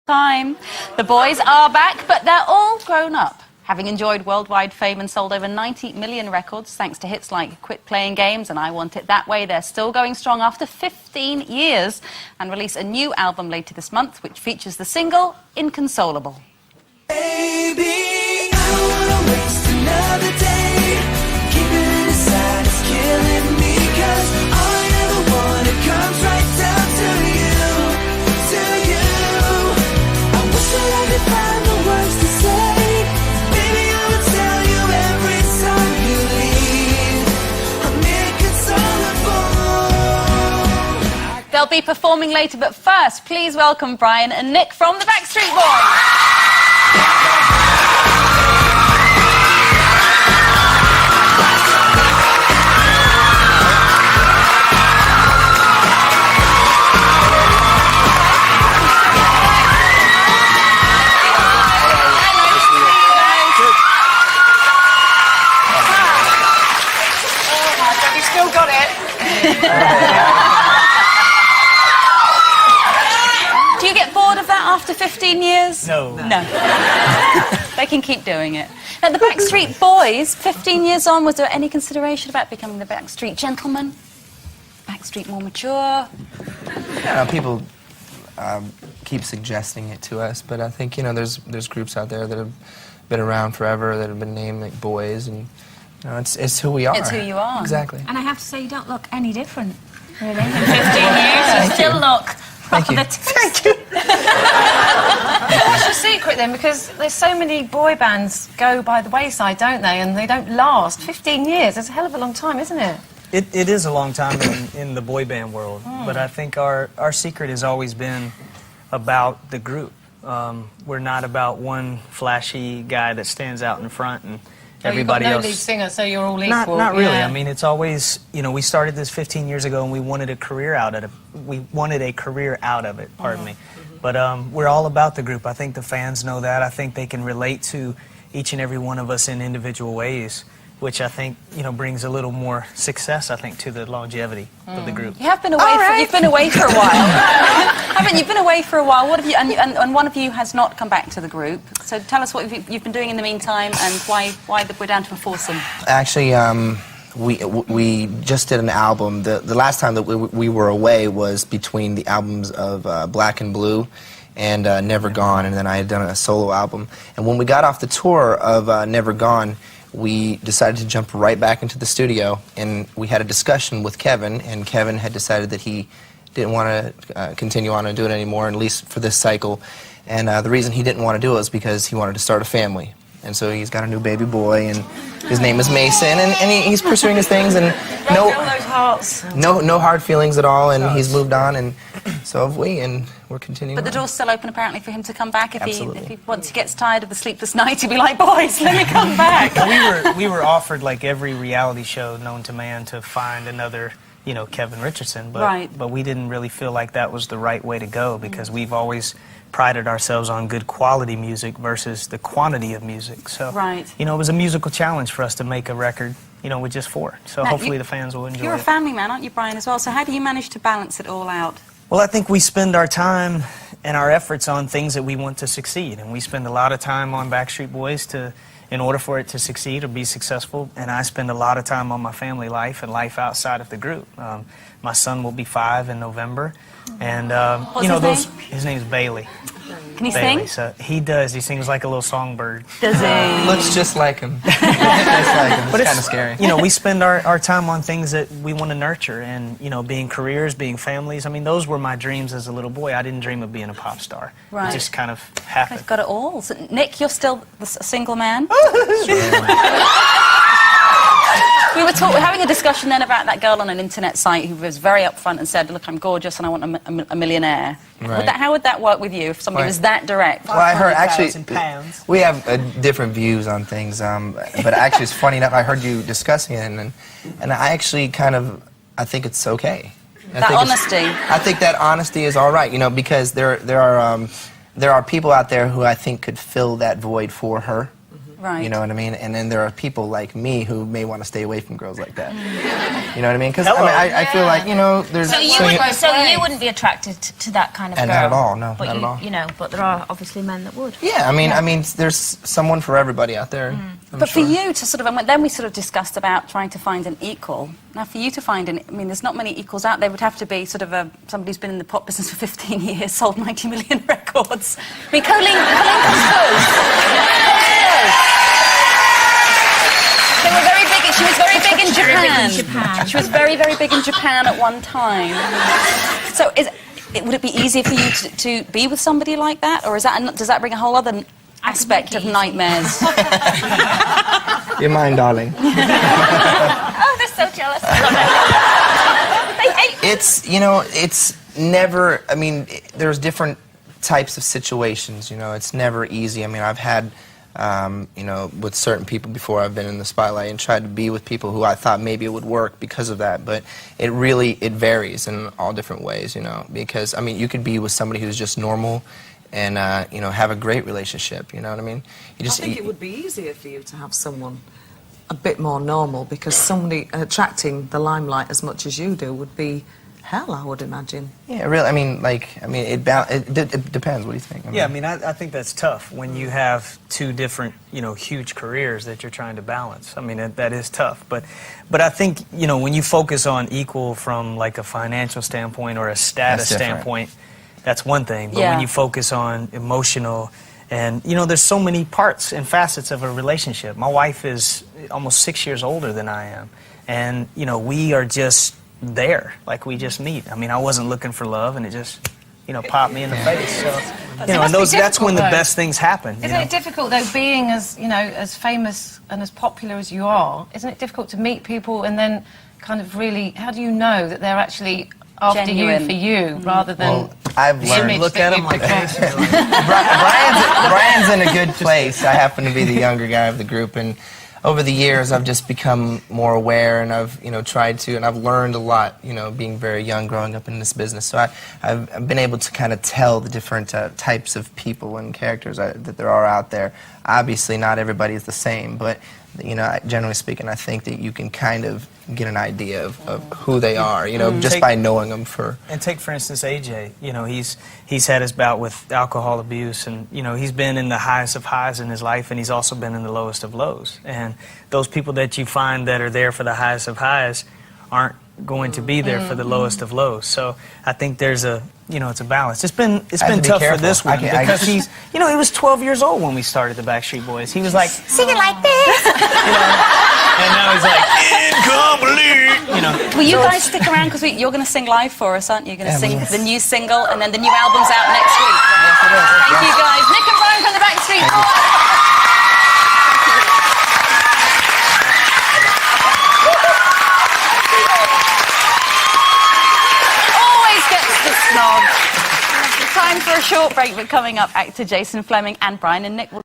time. The boys are back, but they're all grown up. Having enjoyed worldwide fame and sold over 90 million records thanks to hits like Quit Playing Games and I Want It That Way, they're still going strong after 15 years and release a new album later this month, which features the single Inconsolable. Baby, I don't wanna waste another day. Keeping it inside is killing me, 'cause I am the one that comes right down to you, to you. I wish that I could find the words to say. Baby, I would tell you every time you leave, I'm inconsolable. They'll be performing later, but first, please welcome Brian and Nick from the Backstreet Boys. You still got it. Do you get bored of that after 15 years? No. No. They can keep doing it. Now, the Backstreet Boys, 15 years on, was there any consideration about becoming the Backstreet Gentlemen? Backstreet more mature? Yeah, people keep suggesting it to us, but I think, you know, there's groups out there that have been around forever, that have been named like boys, and you know, it's who we are. It's who you are. Exactly. And I have to say, you don't look any different, really. In 15 years, you still look Thank you. Thank you. What's your secret then? Because there's so many boy bands go by the wayside, don't they? And they don't last. 15 years, that's a hell of a long time, isn't it? It is a long time in the boy band world, but I think our secret has always been about the group. We're not about one flashy guy that stands out in front and everybody you've got else. no lead singer, so you're all equal. Not really. Yeah. I mean, it's always, you know, we started this 15 years ago and we wanted a career out of it. We wanted a career out of it, pardon me. But we're all about the group. I think the fans know that. I think they can relate to each and every one of us in individual ways, which I think, you know, brings a little more success, I think, to the longevity of the group. You have been away. You've been away for a while, haven't you? You've been away for a while. What have you? And one of you has not come back to the group. So tell us what you've been doing in the meantime, and why we're down to a foursome. Actually, we just did an album. The last time that we were away was between the albums of Black and Blue and Never Gone, and then I had done a solo album. And when we got off the tour of Never Gone, we decided to jump right back into the studio, and we had a discussion with Kevin, and Kevin had decided that he didn't want to continue on and do it anymore, at least for this cycle. And the reason he didn't want to do it was because he wanted to start a family. And so he's got a new baby boy, and his name is Mason, and he's pursuing his things, and no hard feelings at all, and he's moved on, and so have we, and we're continuing. But the door's still open, apparently, for him to come back if Absolutely. he once he gets tired of the sleepless night, he'll be like, boys, let me come back. We were offered, like every reality show known to man, to find another, you know, Kevin Richardson, but we didn't really feel like that was the right way to go, because we've always prided ourselves on good quality music versus the quantity of music. So, you know, it was a musical challenge for us to make a record, you know, with just four. So now, hopefully the fans will enjoy it. You're a family man, aren't you, Brian, as well? So how do you manage to balance it all out? Well, I think we spend our time and our efforts on things that we want to succeed, and we spend a lot of time on Backstreet Boys in order for it to succeed or be successful, and I spend a lot of time on my family life and life outside of the group. My son will be 5 in November, and What's you know, his his name's Bailey. Can he Bailey. sing? So he does. He sings like a little songbird. Does he? Looks just like him. Just like him. But It's kind of scary. You know, we spend our time on things that we want to nurture, and, you know, being careers, being families. I mean, those were my dreams as a little boy. I didn't dream of being a pop star. Right. It just kind of happened. I've got it all. So, Nick, you're still a single man? We were having a discussion then about that girl on an internet site who was very upfront and said, look, I'm gorgeous and I want a millionaire. Right. How would that work with you if somebody was that direct? Well, I heard, actually, £500,000. we have different views on things, but actually it's funny enough, I heard you discussing it, and I actually I think it's okay. That honesty. I think that honesty is all right, you know, because there are people out there who I think could fill that void for her. Right. You know what I mean? And then there are people like me who may want to stay away from girls like that. You know what I mean? Because I feel like, you know, there's... So you wouldn't be attracted to that kind of girl? Not at all, no, But not at all. You know, but there are obviously men that would. Yeah, I mean, there's someone for everybody out there. But for you to sort of, and then we sort of discussed about trying to find an equal. Now, for you to find I mean, there's not many equals out there. It would have to be sort of somebody who's been in the pop business for 15 years, sold 90 million records. I mean, Colleen comes close. They were very big. She was very big in Japan. She was very, very big in Japan at one time. So, would it be easier for you to be with somebody like that, or does that bring a whole other aspect of nightmares? You're mine, darling. Oh, they're so jealous. They hate me. It's, you know, it's never, I mean, there's different types of situations, you know, it's never easy. I mean, I've had, you know, with certain people before I've been in the spotlight and tried to be with people who I thought maybe it would work because of that, but it varies in all different ways, you know, because, I mean, you could be with somebody who's just normal and, you know, have a great relationship, you know what I mean? I think it would be easier for you to have someone a bit more normal, because somebody attracting the limelight as much as you do would be hell, I would imagine. Yeah, really, I mean, it depends. What do you think? Yeah, I mean, I think that's tough when you have two different, you know, huge careers that you're trying to balance. I mean, that is tough. But I think, you know, when you focus on equal from like a financial standpoint or a status standpoint, that's one thing. But when you focus on emotional, and, you know, there's so many parts and facets of a relationship. My wife is almost 6 years older than I am. And, you know, we are just there, like we just meet. I mean, I wasn't looking for love, and it just, you know, popped me in the face. So, you know, and that's when the best things happen. Isn't it difficult, though, being as, you know, as famous and as popular as you are, isn't it difficult to meet people and then kind of really, how do you know that they're actually after Genuine. you for you, rather than... Well, I've learned... Look at him like this. Brian's in a good place. I happen to be the younger guy of the group, and over the years I've just become more aware, and I've, you know, tried to, and I've learned a lot, you know, being very young, growing up in this business. So I've been able to kind of tell the different types of people and characters that there are out there. Obviously, not everybody is the same, but, you know, generally speaking, I think that you can kind of get an idea of who they are, you know, just by knowing them for... And take, for instance, AJ. You know, he's had his bout with alcohol abuse, and, you know, he's been in the highest of highs in his life, and he's also been in the lowest of lows. And those people that you find that are there for the highest of highs aren't going to be there for the lowest of lows. So I think there's a, you know, it's a balance. It's been tough for this one because he's, you know, he was 12 years old when we started the Backstreet Boys. He was like, Sing it like this. you know, and now he's like, incomplete, you know. Will you guys stick around, because you're going to sing live for us, aren't you? You're going to sing the new single, and then the new album's out next week. Yes, it is. Thank you, guys. Nick and Brian from the Backstreet Boys. Always gets the snog. Time for a short break, but coming up, actor Jason Fleming and Brian and Nick will